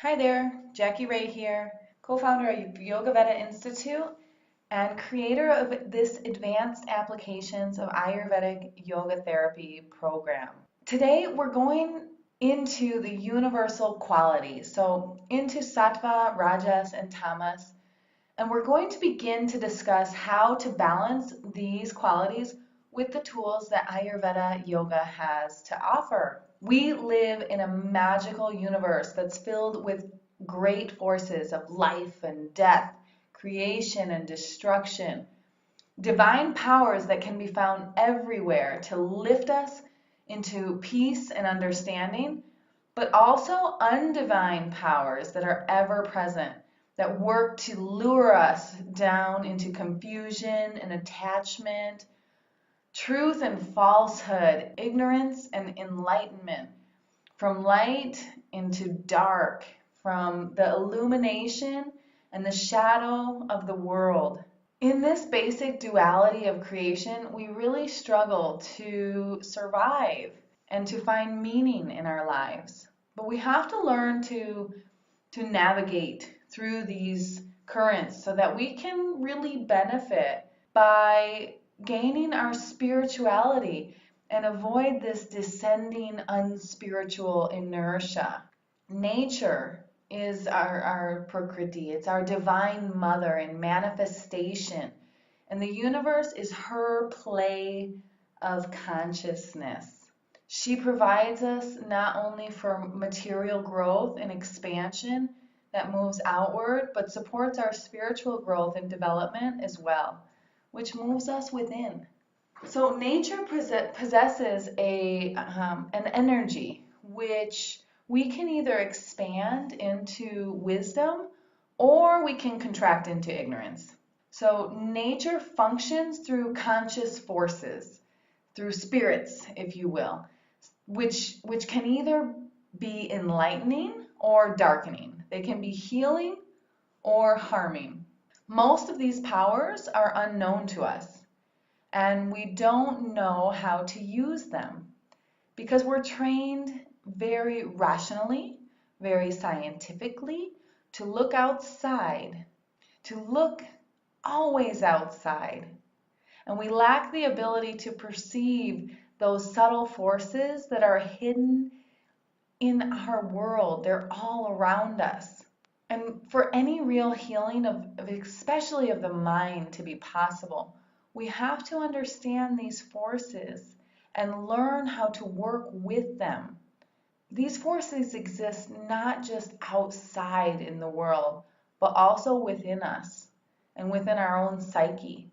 Hi there, Jackie Ray here, co-founder of Yoga Veda Institute and creator of this Advanced Applications of Ayurvedic Yoga Therapy program. Today we're going into the universal qualities, so into Sattva, Rajas, and Tamas, and we're going to begin to discuss how to balance these qualities with the tools that Ayurveda Yoga has to offer. We live in a magical universe that's filled with great forces of life and death, creation and destruction, divine powers that can be found everywhere to lift us into peace and understanding, but also undivine powers that are ever present, that work to lure us down into confusion and attachment, truth and falsehood, ignorance and enlightenment, from light into dark, from the illumination and the shadow of the world. In this basic duality of creation, we really struggle to survive and to find meaning in our lives. But we have to learn to navigate through these currents so that we can really benefit by gaining our spirituality and avoid this descending unspiritual inertia. Nature is our Prakriti, it's our divine mother in manifestation, and the universe is her play of consciousness. She provides us not only for material growth and expansion that moves outward, but supports our spiritual growth and development as well, which moves us within. So nature possesses an energy which we can either expand into wisdom or we can contract into ignorance. So nature functions through conscious forces, through spirits, if you will, which can either be enlightening or darkening. They can be healing or harming. Most of these powers are unknown to us, and we don't know how to use them because we're trained very rationally, very scientifically, to look outside, to look always outside. And we lack the ability to perceive those subtle forces that are hidden in our world. They're all around us. And for any real healing especially of the mind to be possible, we have to understand these forces and learn how to work with them. These forces exist not just outside in the world, but also within us and within our own psyche.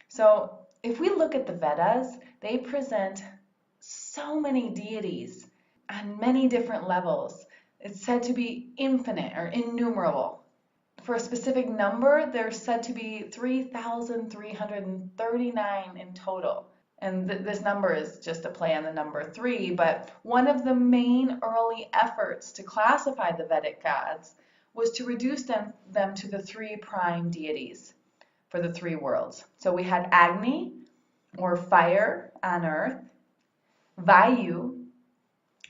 So if we look at the Vedas, they present so many deities on many different levels. It's said to be infinite or innumerable. For a specific number, there's said to be 3,339 in total. And this number is just a play on the number 3, but one of the main early efforts to classify the Vedic gods was to reduce them to the 3 prime deities for the 3 worlds. So we had Agni, or fire on earth, Vayu,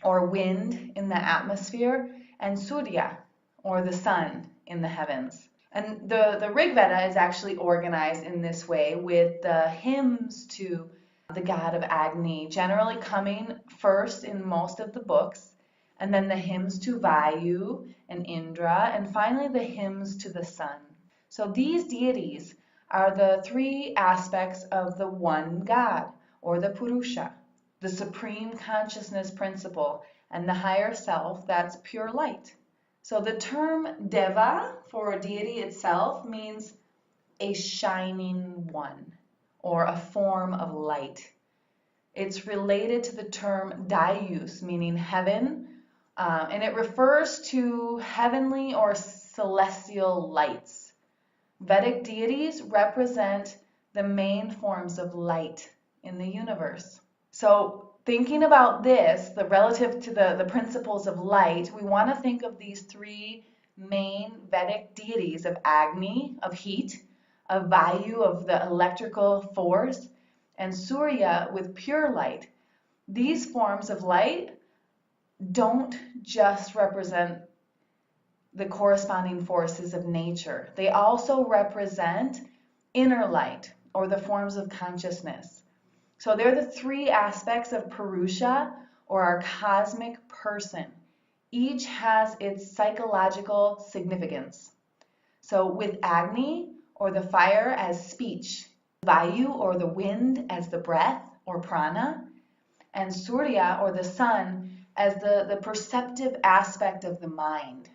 or wind in the atmosphere, and Surya, or the sun in the heavens. And the Rig Veda is actually organized in this way, with the hymns to the god of Agni generally coming first in most of the books, and then the hymns to Vayu and Indra, and finally the hymns to the sun. So these deities are the 3 aspects of the one God, or the Purusha, the supreme consciousness principle, and the higher self that's pure light. So the term Deva for a deity itself means a shining one, or a form of light. It's related to the term Dayus, meaning heaven, and it refers to heavenly or celestial lights. Vedic deities represent the main forms of light in the universe. So thinking about this, the relative to the principles of light, we want to think of these 3 main Vedic deities of Agni, of heat, of Vayu, of the electrical force, and Surya with pure light. These forms of light don't just represent the corresponding forces of nature. They also represent inner light, or the forms of consciousness. So they're the three aspects of Purusha, or our cosmic person. Each has its psychological significance. So with Agni, or the fire, as speech, Vayu, or the wind, as the breath, or prana, and Surya, or the sun, as the perceptive aspect of the mind,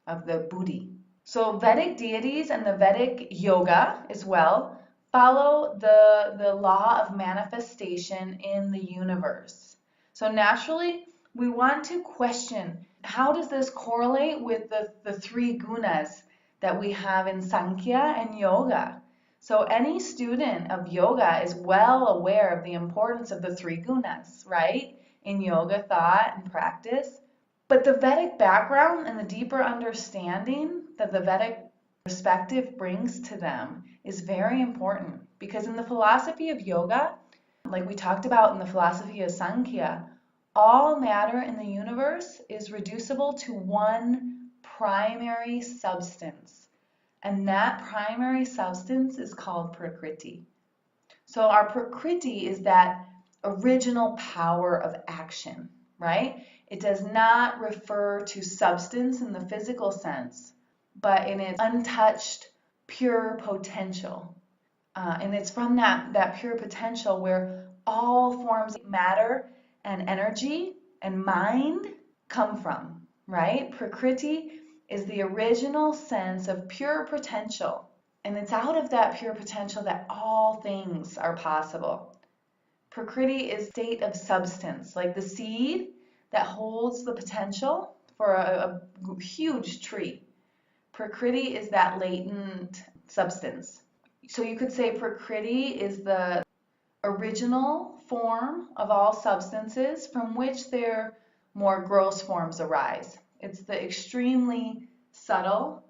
of the buddhi. So Vedic deities and the Vedic yoga as well follow the law of manifestation in the universe. So naturally, we want to question, how does this correlate with the three gunas that we have in Sankhya and yoga? So any student of yoga is well aware of the importance of the three gunas, right? In yoga thought and practice. But the Vedic background and the deeper understanding that the Vedic perspective brings to them is very important, because in the philosophy of yoga, like we talked about in the philosophy of Sankhya, all matter in the universe is reducible to one primary substance. And that primary substance is called Prakriti. So our Prakriti is that original power of action, right? It does not refer to substance in the physical sense, but in its untouched, pure potential. And it's from that pure potential where all forms of matter and energy and mind come from, right? Prakriti is the original sense of pure potential. And it's out of that pure potential that all things are possible. Prakriti is a state of substance, like the seed that holds the potential for a huge tree. Prakriti is that latent substance. So you could say Prakriti is the original form of all substances from which their more gross forms arise. It's the extremely subtle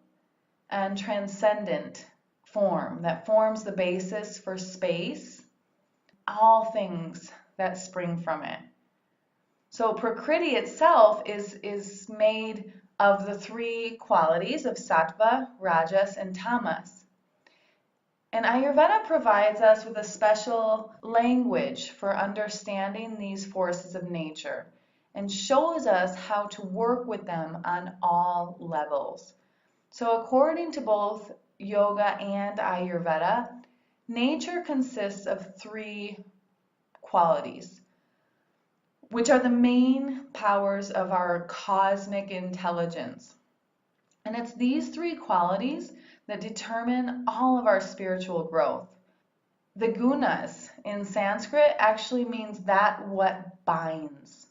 and transcendent form that forms the basis for space, all things that spring from it. So Prakriti itself is made of the three qualities of Sattva, Rajas, and Tamas. And Ayurveda provides us with a special language for understanding these forces of nature and shows us how to work with them on all levels. So according to both yoga and Ayurveda, nature consists of three qualities, which are the main powers of our cosmic intelligence. And it's these three qualities that determine all of our spiritual growth. The gunas in Sanskrit actually means that what binds,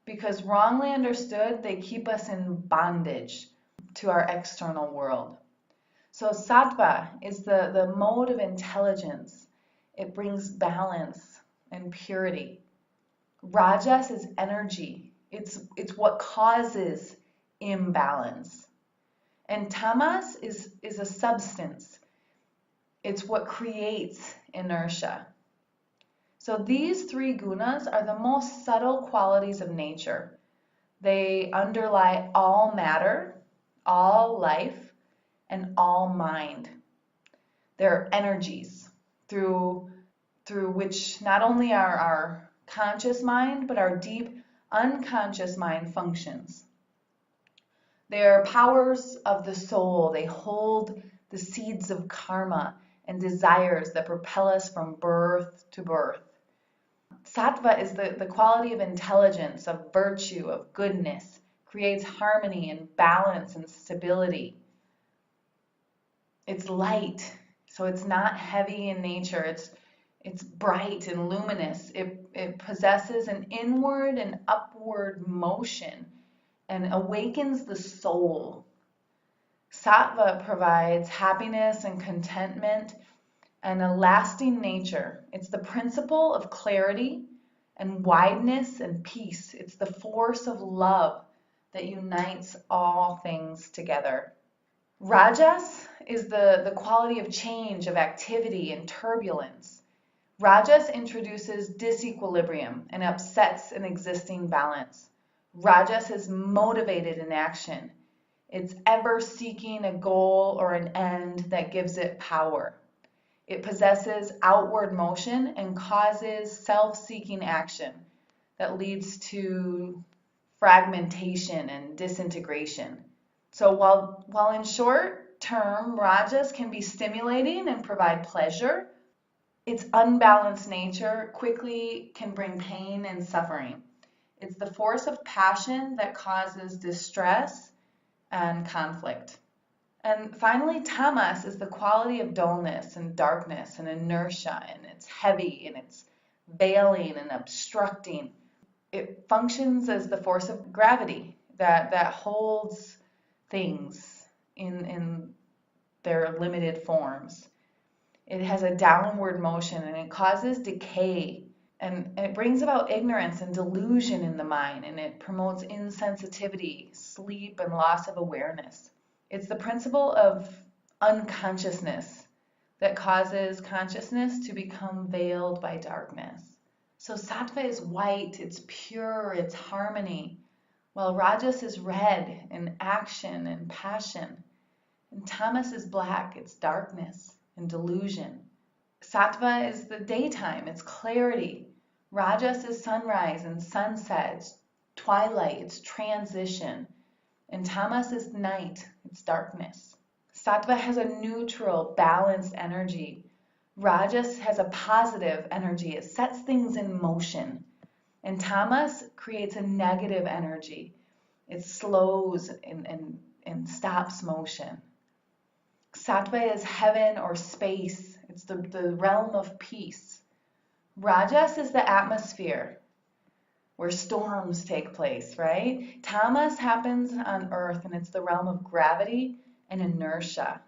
because wrongly understood, they keep us in bondage to our external world. So sattva is the mode of intelligence. It brings balance and purity. Rajas is energy. It's what causes imbalance. And tamas is a substance. It's what creates inertia. So these three gunas are the most subtle qualities of nature. They underlie all matter, all life, and all mind. They're energies through which not only our conscious mind, but our deep unconscious mind functions. They're powers of the soul. They hold the seeds of karma and desires that propel us from birth to birth. Sattva is the quality of intelligence, of virtue, of goodness, creates harmony and balance and stability. It's light, so it's not heavy in nature. It's bright and luminous. It possesses an inward and upward motion and awakens the soul. Sattva provides happiness and contentment and a lasting nature. It's the principle of clarity and wideness and peace. It's the force of love that unites all things together. Rajas is the quality of change, of activity and turbulence. Rajas introduces disequilibrium and upsets an existing balance. Rajas is motivated in action. It's ever seeking a goal or an end that gives it power. It possesses outward motion and causes self-seeking action that leads to fragmentation and disintegration. So while in short term, rajas can be stimulating and provide pleasure, its unbalanced nature quickly can bring pain and suffering. It's the force of passion that causes distress and conflict. And finally, tamas is the quality of dullness and darkness and inertia, and it's heavy and it's veiling and obstructing. It functions as the force of gravity that holds things in their limited forms. It has a downward motion and it causes decay, and it brings about ignorance and delusion in the mind, and it promotes insensitivity, sleep, and loss of awareness. It's the principle of unconsciousness that causes consciousness to become veiled by darkness. So sattva is white, it's pure, it's harmony, while rajas is red and action and passion. And tamas is black, it's darkness and delusion. Sattva is the daytime, it's clarity. Rajas is sunrise and sunset, it's twilight, it's transition. And tamas is night, it's darkness. Sattva has a neutral, balanced energy. Rajas has a positive energy, it sets things in motion. And tamas creates a negative energy. It slows and stops motion. Sattva is heaven or space. It's the realm of peace. Rajas is the atmosphere where storms take place, right? Tamas happens on earth, and it's the realm of gravity and inertia.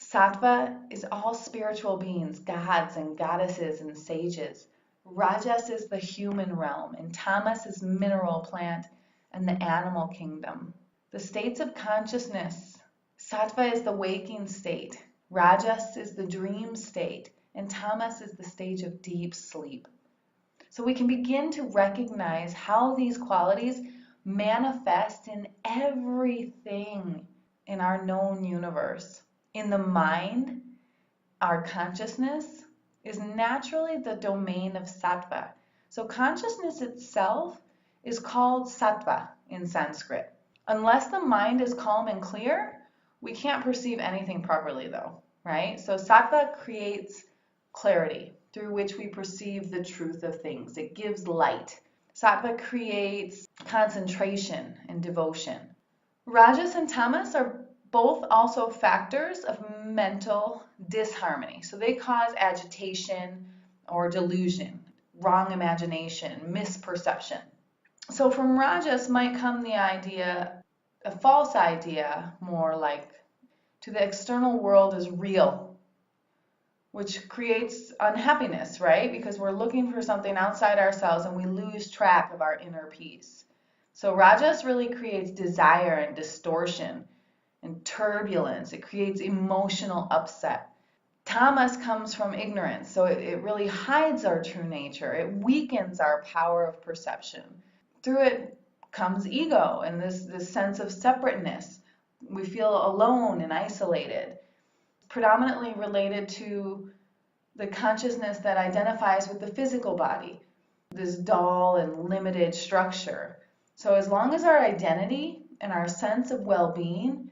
Sattva is all spiritual beings, gods and goddesses and sages. Rajas is the human realm, and tamas is mineral, plant, and the animal kingdom. The states of consciousness. Sattva is the waking state. Rajas is the dream state, and tamas is the stage of deep sleep. So we can begin to recognize how these qualities manifest in everything in our known universe. In the mind, our consciousness is naturally the domain of sattva. So consciousness itself is called sattva in Sanskrit. Unless the mind is calm and clear, we can't perceive anything properly though, right? So sattva creates clarity through which we perceive the truth of things. It gives light. Sattva creates concentration and devotion. Rajas and tamas are both also factors of mental disharmony. So they cause agitation or delusion, wrong imagination, misperception. So from rajas might come the idea, a false idea, more like to the external world is real, which creates unhappiness, right? Because we're looking for something outside ourselves and we lose track of our inner peace. So rajas really creates desire and distortion and turbulence. It creates emotional upset. Tamas comes from ignorance, so it really hides our true nature. It weakens our power of perception. Through it comes ego and this sense of separateness. We feel alone and isolated. Predominantly related to the consciousness that identifies with the physical body, this dull and limited structure. So as long as our identity and our sense of well-being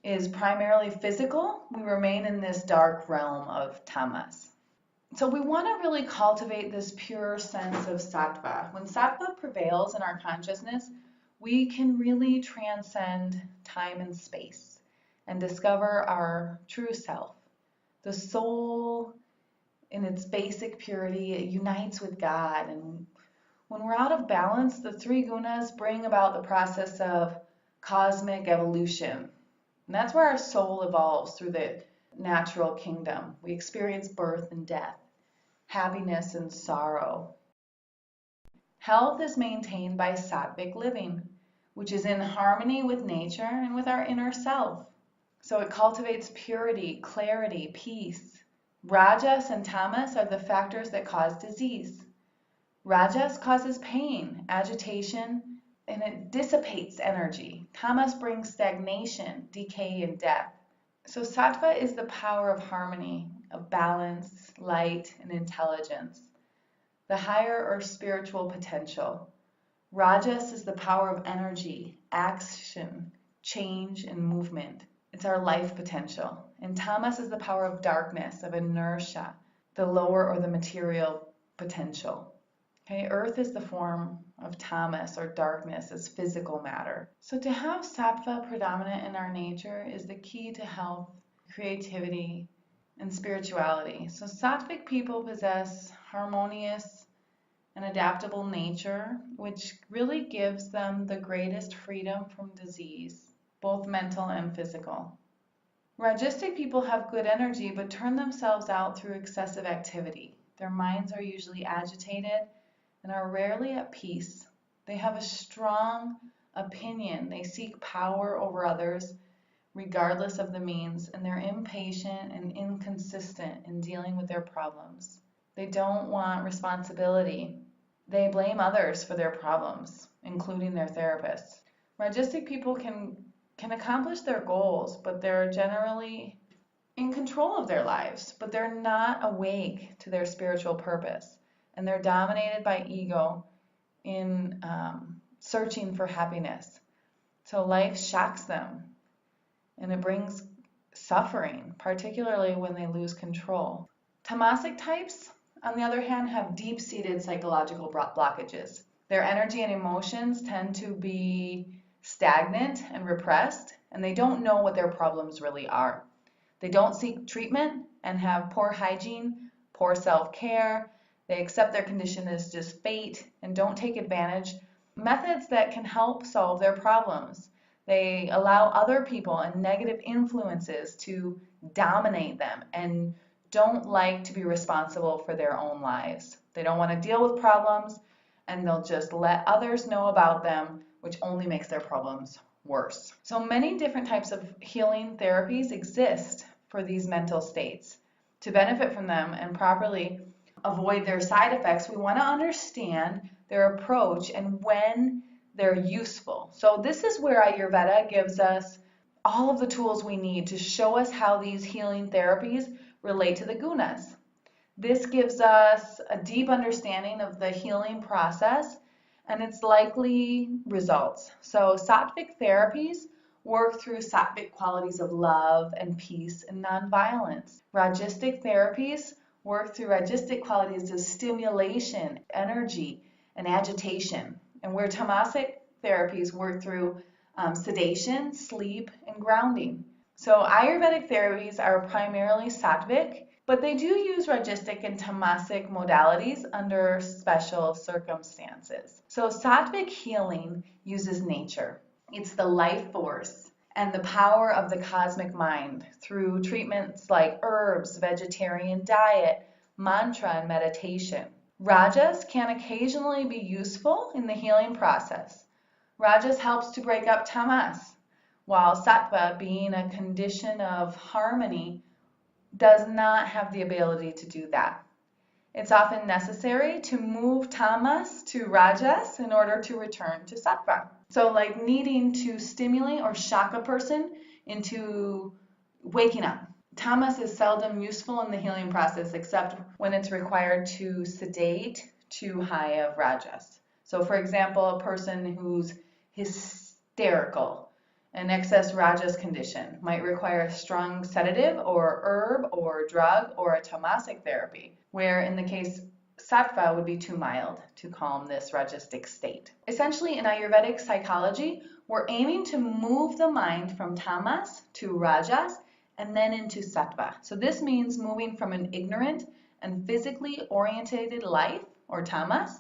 is primarily physical, we remain in this dark realm of tamas. So we want to really cultivate this pure sense of sattva. When sattva prevails in our consciousness, we can really transcend time and space and discover our true self. The soul, in its basic purity, it unites with God. And when we're out of balance, the three gunas bring about the process of cosmic evolution. And that's where our soul evolves through the natural kingdom. We experience birth and death, happiness and sorrow. Health is maintained by sattvic living, which is in harmony with nature and with our inner self. So it cultivates purity, clarity, peace. Rajas and tamas are the factors that cause disease. Rajas causes pain, agitation, and it dissipates energy. Tamas brings stagnation, decay, and death. So sattva is the power of harmony, of balance, light, and intelligence, the higher or spiritual potential. Rajas is the power of energy, action, change, and movement. It's our life potential. And tamas is the power of darkness, of inertia, the lower or the material potential. Okay, earth is the form of tamas or darkness as physical matter. So to have sattva predominant in our nature is the key to health, creativity, and spirituality. So sattvic people possess harmonious and adaptable nature, which really gives them the greatest freedom from disease, both mental and physical. Rajasic people have good energy but turn themselves out through excessive activity. Their minds are usually agitated and are rarely at peace. They have a strong opinion. They seek power over others regardless of the means, and they're impatient and inconsistent in dealing with their problems. They don't want responsibility. They blame others for their problems, including their therapists. Rajasic people can accomplish their goals, but they're generally in control of their lives, but they're not awake to their spiritual purpose. And they're dominated by ego in searching for happiness. So life shocks them, and it brings suffering, particularly when they lose control. Tamasic types, on the other hand, have deep-seated psychological blockages. Their energy and emotions tend to be stagnant and repressed, and they don't know what their problems really are. They don't seek treatment and have poor hygiene, poor self-care. They accept their condition as just fate and don't take advantage of methods that can help solve their problems. They allow other people and negative influences to dominate them and don't like to be responsible for their own lives. They don't want to deal with problems, and they'll just let others know about them, which only makes their problems worse. So many different types of healing therapies exist for these mental states. To benefit from them and properly avoid their side effects, we want to understand their approach and when they're useful. So this is where Ayurveda gives us all of the tools we need to show us how these healing therapies relate to the gunas. This gives us a deep understanding of the healing process and its likely results. So sattvic therapies work through sattvic qualities of love and peace and nonviolence. Rajasic therapies work through rajasic qualities of stimulation, energy, and agitation. And where tamasic therapies work through sedation, sleep, and grounding. So Ayurvedic therapies are primarily sattvic, but they do use rajasic and tamasic modalities under special circumstances. So sattvic healing uses nature. It's the life force and the power of the cosmic mind through treatments like herbs, vegetarian diet, mantra, and meditation. Rajas can occasionally be useful in the healing process. Rajas helps to break up tamas, while sattva, being a condition of harmony, does not have the ability to do that. It's often necessary to move tamas to rajas in order to return to sattva. So like needing to stimulate or shock a person into waking up. Tamas is seldom useful in the healing process except when it's required to sedate too high of rajas. So for example, a person who's hysterical, an excess rajas condition, might require a strong sedative or herb or drug or a tamasic therapy, where in the case sattva would be too mild to calm this rajasic state. Essentially, in Ayurvedic psychology, we're aiming to move the mind from tamas to rajas and then into sattva. So this means moving from an ignorant and physically orientated life, or tamas,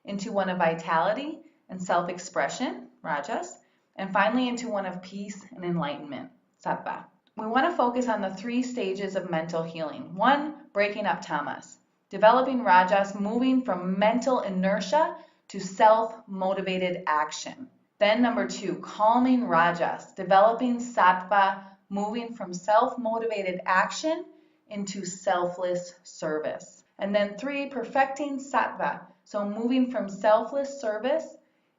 into one of vitality and self-expression, rajas, and finally into one of peace and enlightenment, sattva. We want to focus on the 3 stages of mental healing. 1, breaking up tamas. Developing rajas, moving from mental inertia to self-motivated action. Then number 2, calming rajas, developing sattva, moving from self-motivated action into selfless service. And then 3, perfecting sattva, so moving from selfless service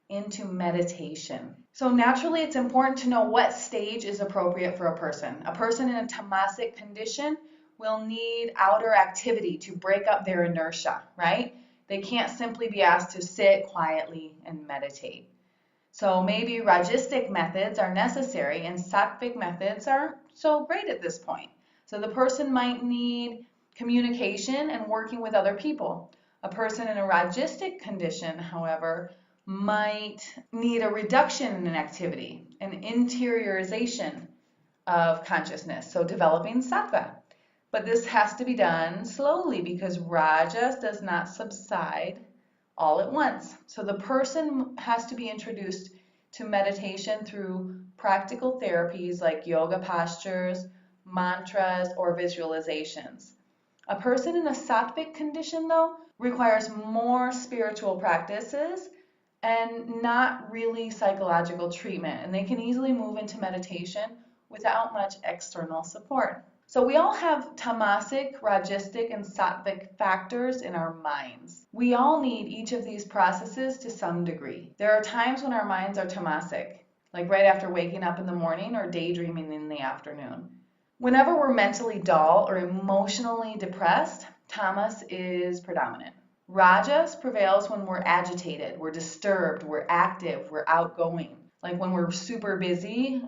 into meditation. So naturally, it's important to know what stage is appropriate for a person. A person in a tamasic condition will need outer activity to break up their inertia, right? They can't simply be asked to sit quietly and meditate. So maybe Rajasic methods are necessary and Sattvic methods aren't so great at this point. So the person might need communication and working with other people. A person in a Rajasic condition, however, might need a reduction in an activity, an interiorization of consciousness, so developing sattva. But this has to be done slowly because rajas does not subside all at once. So the person has to be introduced to meditation through practical therapies like yoga postures, mantras, or visualizations. A person in a sattvic condition, though, requires more spiritual practices and not really psychological treatment, and they can easily move into meditation without much external support. So we all have tamasic, rajasic, and sattvic factors in our minds. We all need each of these processes to some degree. There are times when our minds are tamasic, like right after waking up in the morning or daydreaming in the afternoon. Whenever we're mentally dull or emotionally depressed, tamas is predominant. Rajas prevails when we're agitated, we're disturbed, we're active, we're outgoing. Like when we're super busy,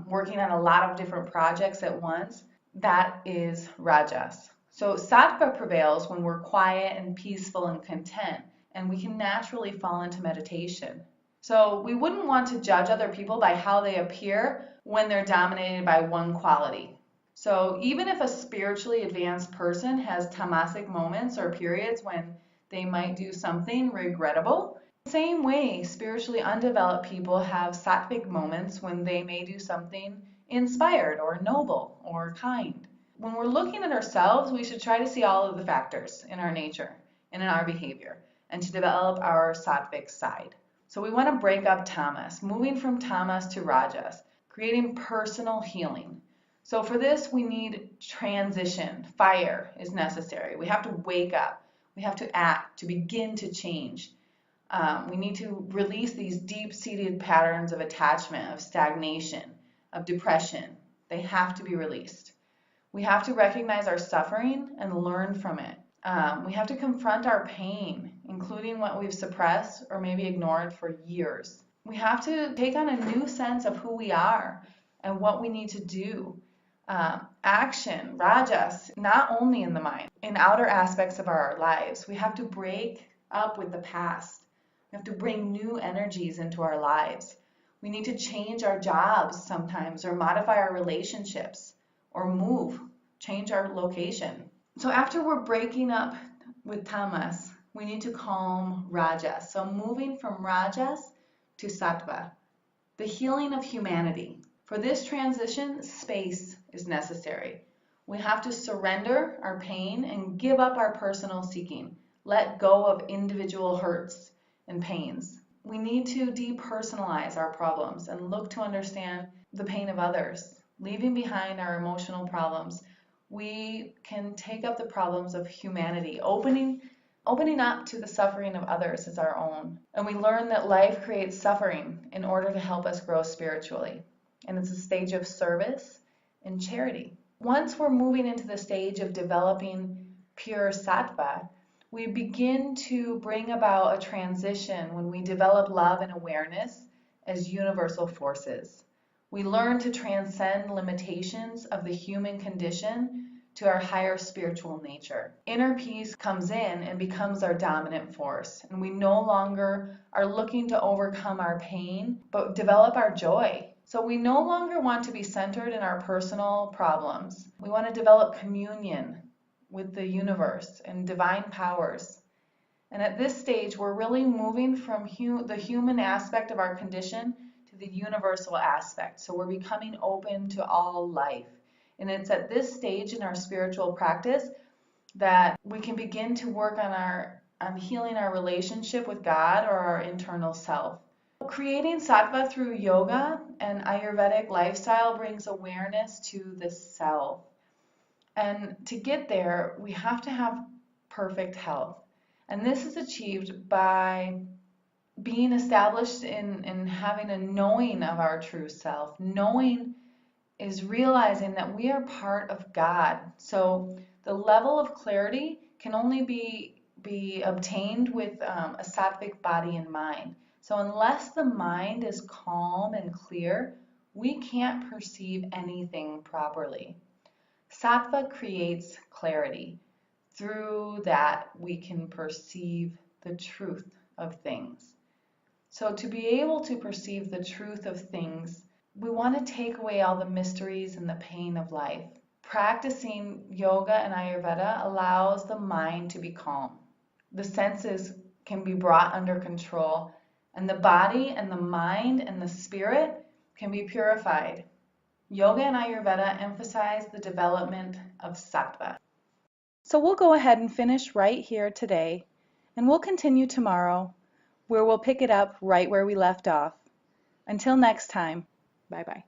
working on a lot of different projects at once, that is rajas. So sattva prevails when we're quiet and peaceful and content, and we can naturally fall into meditation. So we wouldn't want to judge other people by how they appear when they're dominated by one quality. So even if a spiritually advanced person has tamasic moments or periods when they might do something regrettable, same way spiritually undeveloped people have sattvic moments when they may do something inspired or noble or kind. When we're looking at ourselves, we should try to see all of the factors in our nature and in our behavior and to develop our sattvic side. So we want to break up tamas, moving from tamas to rajas, creating personal healing. So for this, we need transition. Fire is necessary. We have to wake up. We have to act, to begin to change. We need to release these deep-seated patterns of attachment, of stagnation, of depression. They have to be released. We have to recognize our suffering and learn from it. We have to confront our pain, including what we've suppressed or maybe ignored for years. We have to take on a new sense of who we are and what we need to do. Action, rajas, not only in the mind, in outer aspects of our lives. We have to break up with the past. We have to bring new energies into our lives. We need to change our jobs sometimes or modify our relationships or move, change our location. So after we're breaking up with tamas, we need to calm rajas. So moving from rajas to sattva, the healing of humanity. For this transition, space is necessary. We have to surrender our pain and give up our personal seeking. Let go of individual hurts and pains. We need to depersonalize our problems and look to understand the pain of others. Leaving behind our emotional problems, we can take up the problems of humanity, opening up to the suffering of others as our own. And we learn that life creates suffering in order to help us grow spiritually. And it's a stage of service and charity. Once we're moving into the stage of developing pure sattva, we begin to bring about a transition when we develop love and awareness as universal forces. We learn to transcend limitations of the human condition to our higher spiritual nature. Inner peace comes in and becomes our dominant force, and we no longer are looking to overcome our pain, but develop our joy. So we no longer want to be centered in our personal problems. We want to develop communion with the universe and divine powers. And at this stage, we're really moving from the human aspect of our condition to the universal aspect. So we're becoming open to all life. And it's at this stage in our spiritual practice that we can begin to work on healing our relationship with God or our internal self. Creating sattva through yoga and Ayurvedic lifestyle brings awareness to the self. And to get there, we have to have perfect health. And this is achieved by being established in having a knowing of our true self. Knowing is realizing that we are part of God. So the level of clarity can only be obtained with a sattvic body and mind. So unless the mind is calm and clear, we can't perceive anything properly. Sattva creates clarity. Through that, we can perceive the truth of things. So to be able to perceive the truth of things, we want to take away all the mysteries and the pain of life. Practicing yoga and Ayurveda allows the mind to be calm. The senses can be brought under control, and the body and the mind and the spirit can be purified. Yoga and Ayurveda emphasize the development of sattva. So we'll go ahead and finish right here today, and we'll continue tomorrow, where we'll pick it up right where we left off. Until next time, bye-bye.